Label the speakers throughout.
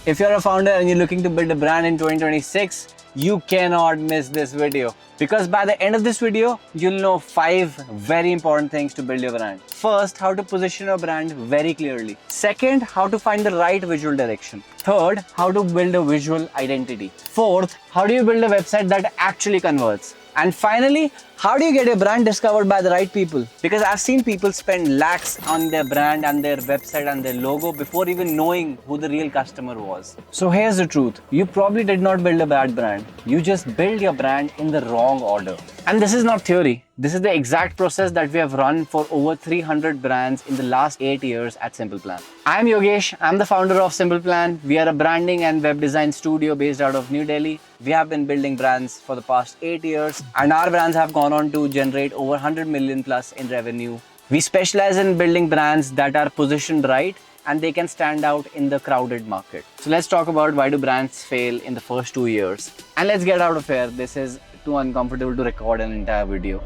Speaker 1: If you're a founder and you're looking to build a brand in 2026, you cannot miss this video. Because by the end of this video, you'll know 5 very important things to build your brand. First, how to position your brand very clearly. Second, how to find the right visual direction. Third, how to build a visual identity. Fourth, how do you build a website that actually converts? And finally, how do you get your brand discovered by the right people? Because I've seen people spend lakhs on their brand and their website and their logo before even knowing who the real customer was. So here's the truth. You probably did not build a bad brand. You just built your brand in the wrong order. And this is not theory. This is the exact process that we have run for over 300 brands in the last 8 years at SimplePlan. I'm Yogesh. I'm the founder of SimplePlan. We are a branding and web design studio based out of New Delhi. We have been building brands for the past 8 years, and our brands have gone on to generate over 100 million plus in revenue. We specialize in building brands that are positioned right and they can stand out in the crowded market. So let's talk about why do brands fail in the first 2 years. And let's get out of here. This is too uncomfortable to record an entire video.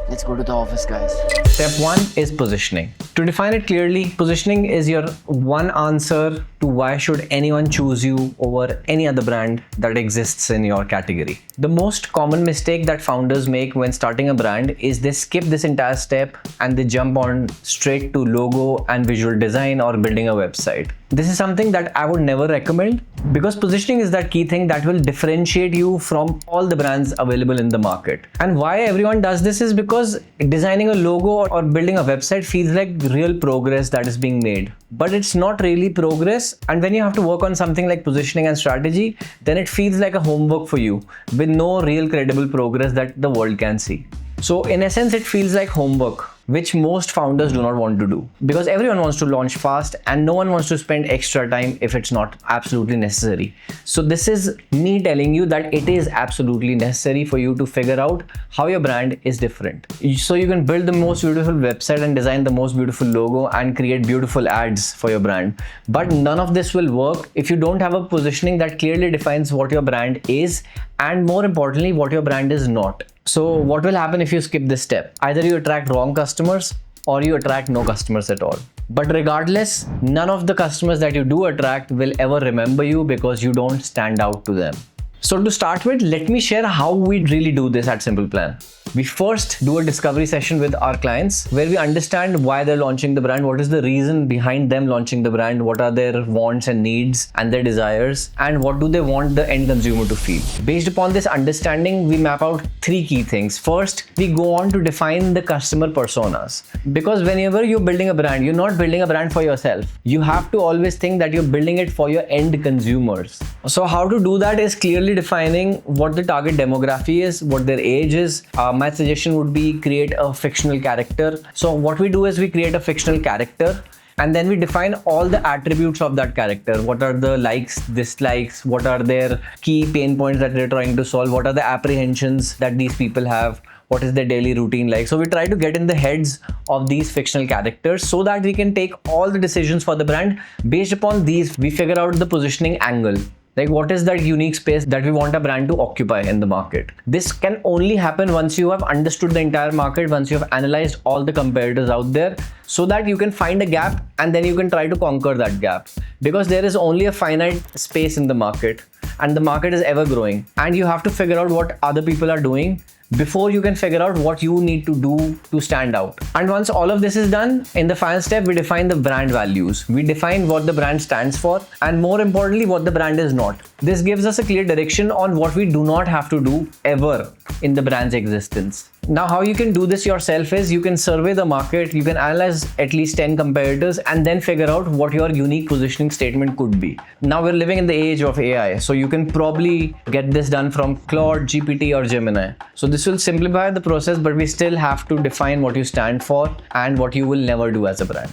Speaker 1: Let's go to the office, guys. Step 1 is positioning. To define it clearly, positioning is your one answer to why should anyone choose you over any other brand that exists in your category. The most common mistake that founders make when starting a brand is they skip this entire step and they jump on straight to logo and visual design or building a website. This is something that I would never recommend because positioning is that key thing that will differentiate you from all the brands available in the market. And why everyone does this is because designing a logo or building a website feels like real progress that is being made. But it's not really progress, and when you have to work on something like positioning and strategy, then it feels like a homework for you with no real credible progress that the world can see. So in essence, it feels like homework, which most founders do not want to do because everyone wants to launch fast and no one wants to spend extra time if it's not absolutely necessary. So this is me telling you that it is absolutely necessary for you to figure out how your brand is different. So you can build the most beautiful website and design the most beautiful logo and create beautiful ads for your brand. But none of this will work if you don't have a positioning that clearly defines what your brand is and more importantly, what your brand is not. So what will happen if you skip this step? Either you attract wrong customers or you attract no customers at all. But regardless, none of the customers that you do attract will ever remember you because you don't stand out to them. So to start with, let me share how we really do this at SimplePlan. We first do a discovery session with our clients where we understand why they're launching the brand, what is the reason behind them launching the brand, what are their wants and needs and their desires, and what do they want the end consumer to feel. Based upon this understanding, we map out 3 key things. First, we go on to define the customer personas. Because whenever you're building a brand, you're not building a brand for yourself. You have to always think that you're building it for your end consumers. So how to do that is clearly defining what the target demography is, what their age is. My suggestion would be create a fictional character. So what we do is we create a fictional character and then we define all the attributes of that character. What are the likes, dislikes, what are their key pain points that they're trying to solve, what are the apprehensions that these people have, what is their daily routine like. So we try to get in the heads of these fictional characters so that we can take all the decisions for the brand. Based upon these, we figure out the positioning angle. Like what is that unique space that we want a brand to occupy in the market? This can only happen once you have understood the entire market, once you have analyzed all the competitors out there so that you can find a gap and then you can try to conquer that gap. Because there is only a finite space in the market and the market is ever growing and you have to figure out what other people are doing before you can figure out what you need to do to stand out. And once all of this is done, in the final step, we define the brand values. We define what the brand stands for and more importantly, what the brand is not. This gives us a clear direction on what we do not have to do ever in the brand's existence. Now, how you can do this yourself is you can survey the market, you can analyze at least 10 competitors and then figure out what your unique positioning statement could be. Now we're living in the age of AI, so you can probably get this done from Claude, GPT or Gemini. So this will simplify the process, but we still have to define what you stand for and what you will never do as a brand.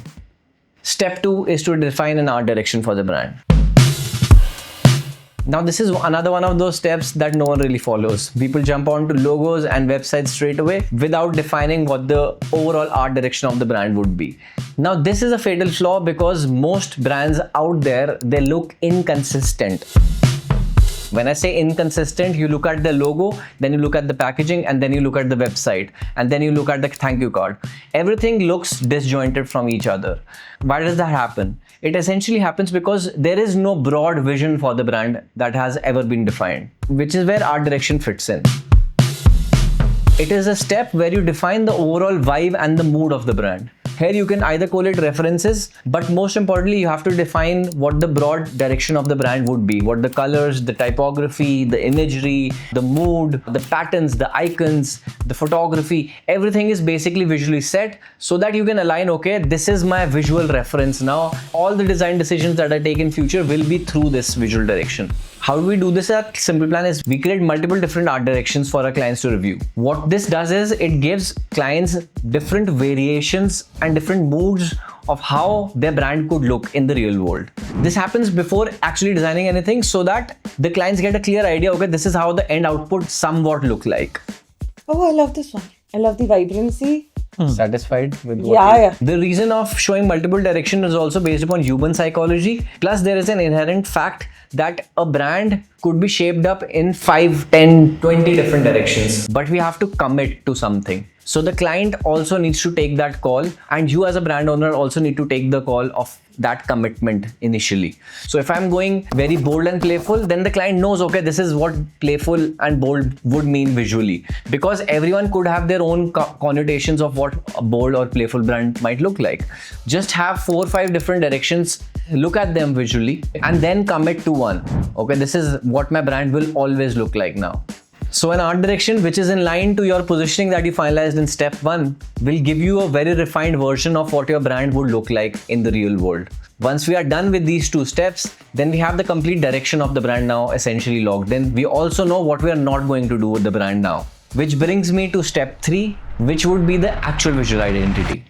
Speaker 1: Step 2 is to define an art direction for the brand. Now this is another one of those steps that no one really follows. People jump onto logos and websites straight away without defining what the overall art direction of the brand would be. Now this is a fatal flaw because most brands out there, they look inconsistent. When I say inconsistent, you look at the logo, then you look at the packaging, and then you look at the website, and then you look at the thank you card. Everything looks disjointed from each other. Why does that happen? It essentially happens because there is no broad vision for the brand that has ever been defined, which is where art direction fits in. It is a step where you define the overall vibe and the mood of the brand. Here you can either call it references, but most importantly, you have to define what the broad direction of the brand would be, what the colors, the typography, the imagery, the mood, the patterns, the icons, the photography, everything is basically visually set so that you can align, okay, this is my visual reference now. All the design decisions that I take in future will be through this visual direction. How do we do this at SimplePlan is we create multiple different art directions for our clients to review. What this does is it gives clients different variations and different moods of how their brand could look in the real world. This happens before actually designing anything so that the clients get a clear idea, okay, this is how the end output somewhat look like.
Speaker 2: Oh, I love this one. I love the vibrancy.
Speaker 1: Satisfied with what
Speaker 2: Yeah.
Speaker 1: The reason of showing multiple directions is also based upon human psychology. Plus, there is an inherent fact that a brand could be shaped up in 5, 10, 20 different directions, but we have to commit to something. So the client also needs to take that call, and you as a brand owner also need to take the call of that commitment initially. So if I'm going very bold and playful, then the client knows, okay, this is what playful and bold would mean visually, because everyone could have their own connotations of what a bold or playful brand might look like. Just have 4 or 5 different directions, look at them visually, and then commit to one. Okay, this is what my brand will always look like now. So an art direction which is in line to your positioning that you finalized in step 1 will give you a very refined version of what your brand would look like in the real world. Once we are done with these 2 steps, then we have the complete direction of the brand now essentially logged in. We also know what we are not going to do with the brand now. Which brings me to step 3, which would be the actual visual identity.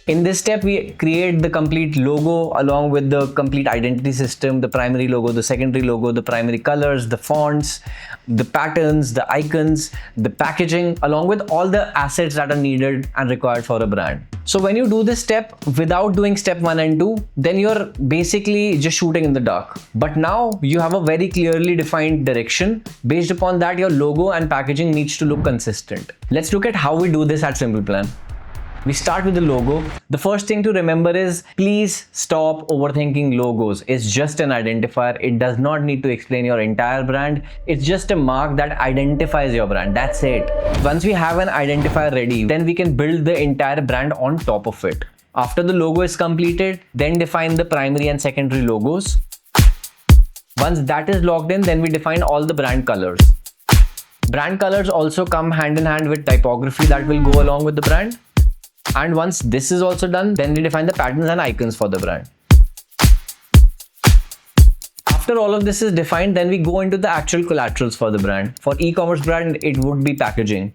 Speaker 1: In this step, we create the complete logo along with the complete identity system, the primary logo, the secondary logo, the primary colors, the fonts, the patterns, the icons, the packaging, along with all the assets that are needed and required for a brand. So when you do this step without doing step 1 and 2, then you're basically just shooting in the dark. But now you have a very clearly defined direction. Based upon that, your logo and packaging needs to look consistent. Let's look at how we do this at SimplePlan. We start with the logo. The first thing to remember is please stop overthinking logos. It's just an identifier. It does not need to explain your entire brand. It's just a mark that identifies your brand. That's it. Once we have an identifier ready, then we can build the entire brand on top of it. After the logo is completed, then define the primary and secondary logos. Once that is logged in, then we define all the brand colors. Brand colors also come hand in hand with typography that will go along with the brand. And once this is also done, then we define the patterns and icons for the brand. After all of this is defined, then we go into the actual collaterals for the brand. For e-commerce brand, it would be packaging.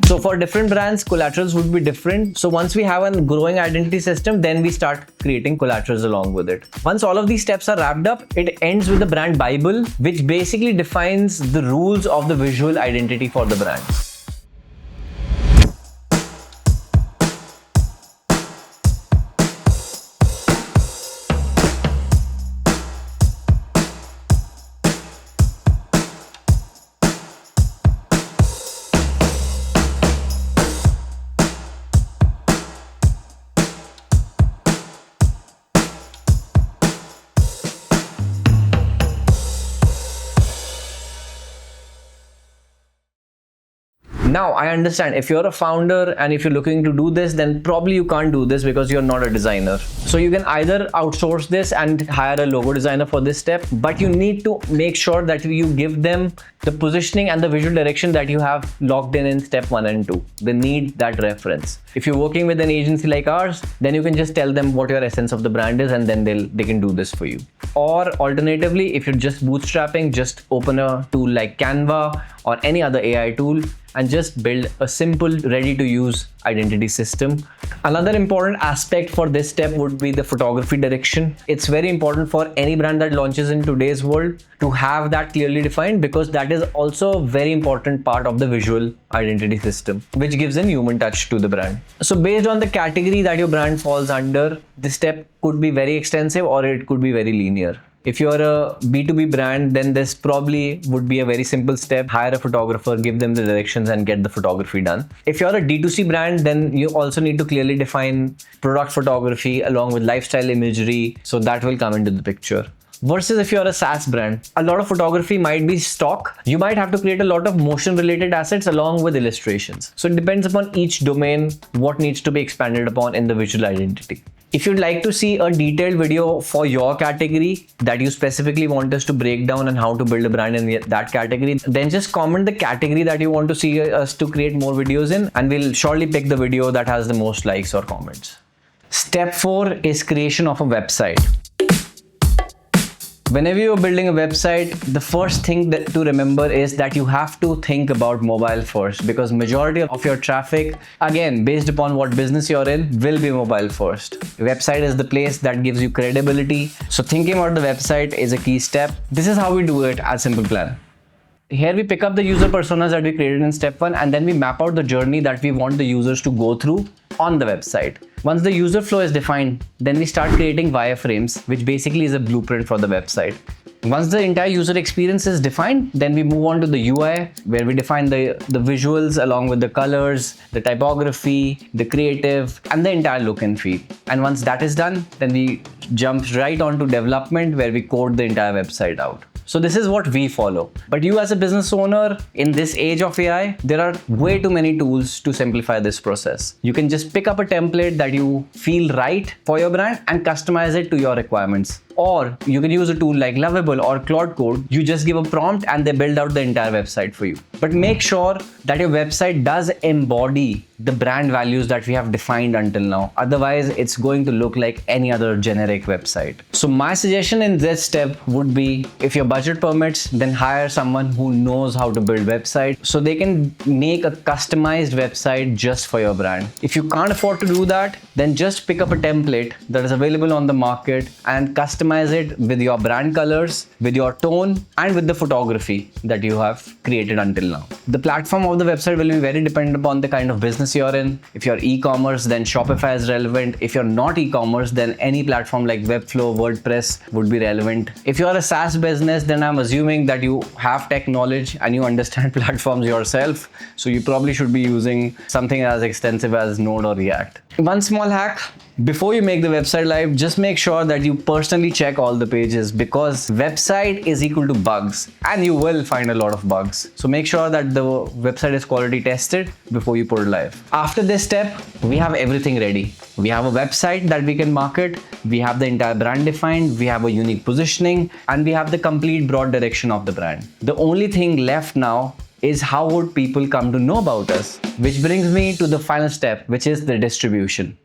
Speaker 1: So for different brands, collaterals would be different. So once we have a growing identity system, then we start creating collaterals along with it. Once all of these steps are wrapped up, it ends with the brand Bible, which basically defines the rules of the visual identity for the brand. Now, I understand if you're a founder and if you're looking to do this, then probably you can't do this because you're not a designer. So you can either outsource this and hire a logo designer for this step, but you need to make sure that you give them the positioning and the visual direction that you have logged in step 1 and 2. They need that reference. If you're working with an agency like ours, then you can just tell them what your essence of the brand is and then they can do this for you. Or alternatively, if you're just bootstrapping, just open a tool like Canva or any other AI tool and just build a simple, ready to use identity system. Another important aspect for this step would be the photography direction. It's very important for any brand that launches in today's world to have that clearly defined, because that is also a very important part of the visual identity system, which gives a human touch to the brand. So based on the category that your brand falls under, this step could be very extensive or it could be very linear. If you're a B2B brand, then this probably would be a very simple step. Hire a photographer, give them the directions and get the photography done. If you're a D2C brand, then you also need to clearly define product photography along with lifestyle imagery. So that will come into the picture. Versus if you're a SaaS brand, a lot of photography might be stock. You might have to create a lot of motion related assets along with illustrations. So it depends upon each domain what needs to be expanded upon in the visual identity. If you'd like to see a detailed video for your category that you specifically want us to break down and how to build a brand in that category, then just comment the category that you want to see us to create more videos in, and we'll surely pick the video that has the most likes or comments. Step 4 is creation of a website. Whenever you're building a website, the first thing to remember is that you have to think about mobile first, because majority of your traffic, again, based upon what business you're in, will be mobile first. Website is the place that gives you credibility. So thinking about the website is a key step. This is how we do it at SimplePlan. Here we pick up the user personas that we created in step 1, and then we map out the journey that we want the users to go through on the website. Once the user flow is defined, then we start creating wireframes, which basically is a blueprint for the website. Once the entire user experience is defined, then we move on to the UI, where we define the visuals along with the colors, the typography, the creative, and the entire look and feel. And once that is done, then we jump right on to development, where we code the entire website out. So this is what we follow. But you as a business owner, in this age of AI, there are way too many tools to simplify this process. You can just pick up a template that you feel right for your brand and customize it to your requirements. Or you can use a tool like Lovable or Claude Code. You just give a prompt and they build out the entire website for you. But make sure that your website does embody the brand values that we have defined until now. Otherwise, it's going to look like any other generic website. So my suggestion in this step would be, if your budget permits, then hire someone who knows how to build websites so they can make a customized website just for your brand. If you can't afford to do that, then just pick up a template that is available on the market and customize it with your brand colors, with your tone, and with the photography that you have created until now. The platform of the website will be very dependent upon the kind of business you're in. If you're e-commerce, then Shopify is relevant. If you're not e-commerce, then any platform like Webflow, WordPress would be relevant. If you're a SaaS business, then I'm assuming that you have tech knowledge and you understand platforms yourself. So you probably should be using something as extensive as Node or React. One small hack: before you make the website live, just make sure that you personally check all the pages, because website is equal to bugs and you will find a lot of bugs. So make sure that the website is quality tested before you put it live. After this step, we have everything ready. We have a website that we can market, we have the entire brand defined, we have a unique positioning, and we have the complete broad direction of the brand. The only thing left now is how would people come to know about us? Which brings me to the final step, which is the distribution.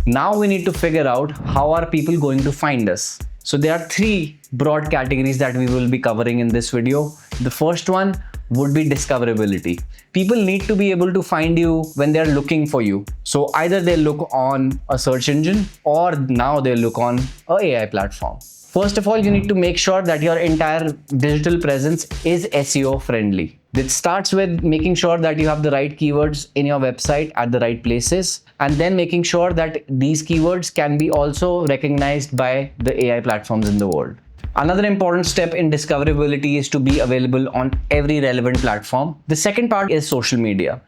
Speaker 1: Now we need to figure out how are people going to find us. So there are 3 broad categories that we will be covering in this video. The first one would be discoverability. People need to be able to find you when they're looking for you. So either they look on a search engine or now they look on an AI platform. First of all, you need to make sure that your entire digital presence is SEO friendly. This starts with making sure that you have the right keywords in your website at the right places, and then making sure that these keywords can be also recognized by the AI platforms in the world. Another important step in discoverability is to be available on every relevant platform. The second part is social media.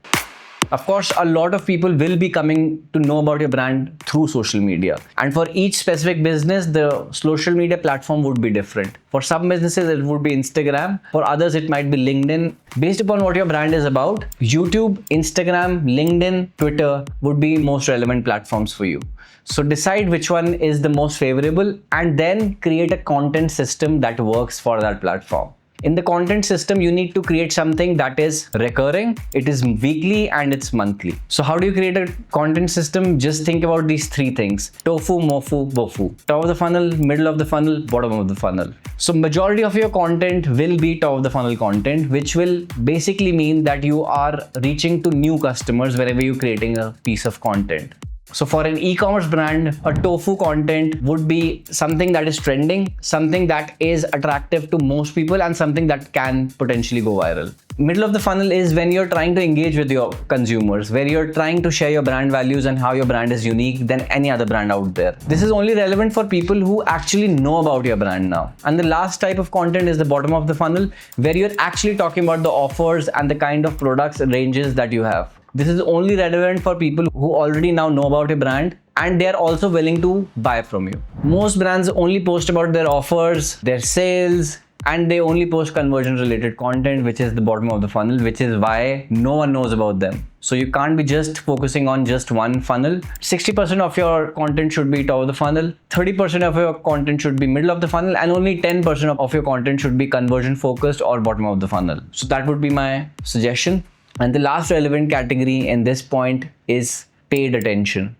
Speaker 1: Of course, a lot of people will be coming to know about your brand through social media. And for each specific business, the social media platform would be different. For some businesses, it would be Instagram. For others, it might be LinkedIn. Based upon what your brand is about, YouTube, Instagram, LinkedIn, Twitter would be most relevant platforms for you. So decide which one is the most favorable and then create a content system that works for that platform. In the content system, you need to create something that is recurring, it is weekly, and it's monthly. So how do you create a content system? Just think about these three things: tofu, mofu, bofu. Top of the funnel, middle of the funnel, bottom of the funnel. So majority of your content will be top of the funnel content, which will basically mean that you are reaching to new customers wherever you're creating a piece of content. So for an e-commerce brand, a tofu content would be something that is trending, something that is attractive to most people, and something that can potentially go viral. Middle of the funnel is when you're trying to engage with your consumers, where you're trying to share your brand values and how your brand is unique than any other brand out there. This is only relevant for people who actually know about your brand now. And the last type of content is the bottom of the funnel, where you're actually talking about the offers and the kind of products and ranges that you have. This is only relevant for people who already now know about your brand and they are also willing to buy from you. Most brands only post about their offers, their sales, and they only post conversion related content, which is the bottom of the funnel, which is why no one knows about them. So you can't be just focusing on just one funnel. 60% of your content should be top of the funnel, 30% of your content should be middle of the funnel, and only 10% of your content should be conversion focused or bottom of the funnel. So that would be my suggestion. And the last relevant category in this point is paid attention.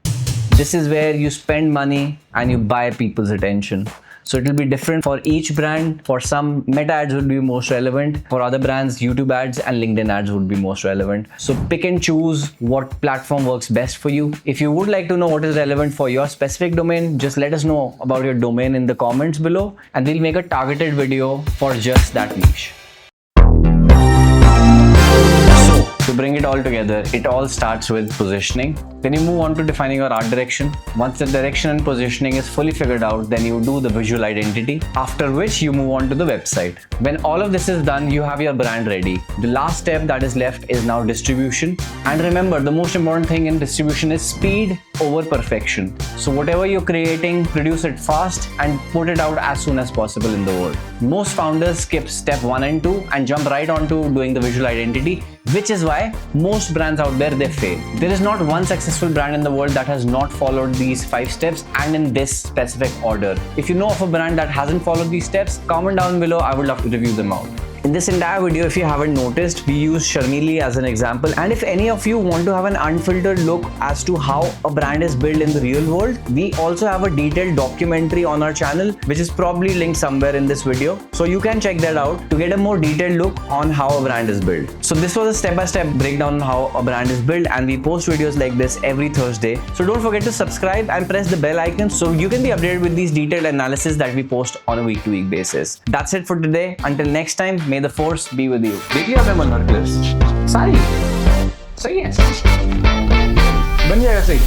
Speaker 1: This is where you spend money and you buy people's attention. So it will be different for each brand. For some, Meta ads would be most relevant. For other brands, YouTube ads and LinkedIn ads would be most relevant. So pick and choose what platform works best for you. If you would like to know what is relevant for your specific domain, just let us know about your domain in the comments below and we'll make a targeted video for just that niche. To bring it all together, it all starts with positioning. Then you move on to defining your art direction. Once the direction and positioning is fully figured out, then you do the visual identity, after which you move on to the website. When all of this is done, you have your brand ready. The last step that is left is now distribution. And remember, the most important thing in distribution is speed over perfection. So whatever you're creating, produce it fast and put it out as soon as possible in the world. Most founders skip step 1 and 2 and jump right onto doing the visual identity, which is why most brands out there, they fail. There is not one successful brand in the world that has not followed these 5 steps and in this specific order. If you know of a brand that hasn't followed these steps, comment down below. I would love to review them out. In this entire video, if you haven't noticed, we use Sharmili as an example. And if any of you want to have an unfiltered look as to how a brand is built in the real world, we also have a detailed documentary on our channel, which is probably linked somewhere in this video. So you can check that out to get a more detailed look on how a brand is built. So this was a step-by-step breakdown on how a brand is built, and we post videos like this every Thursday. So don't forget to subscribe and press the bell icon so you can be updated with these detailed analysis that we post on a week-to-week basis. That's it for today. Until next time, may the force be with you. देख लिया आपने मनोहर clips सारी सही है बन जाएगा सही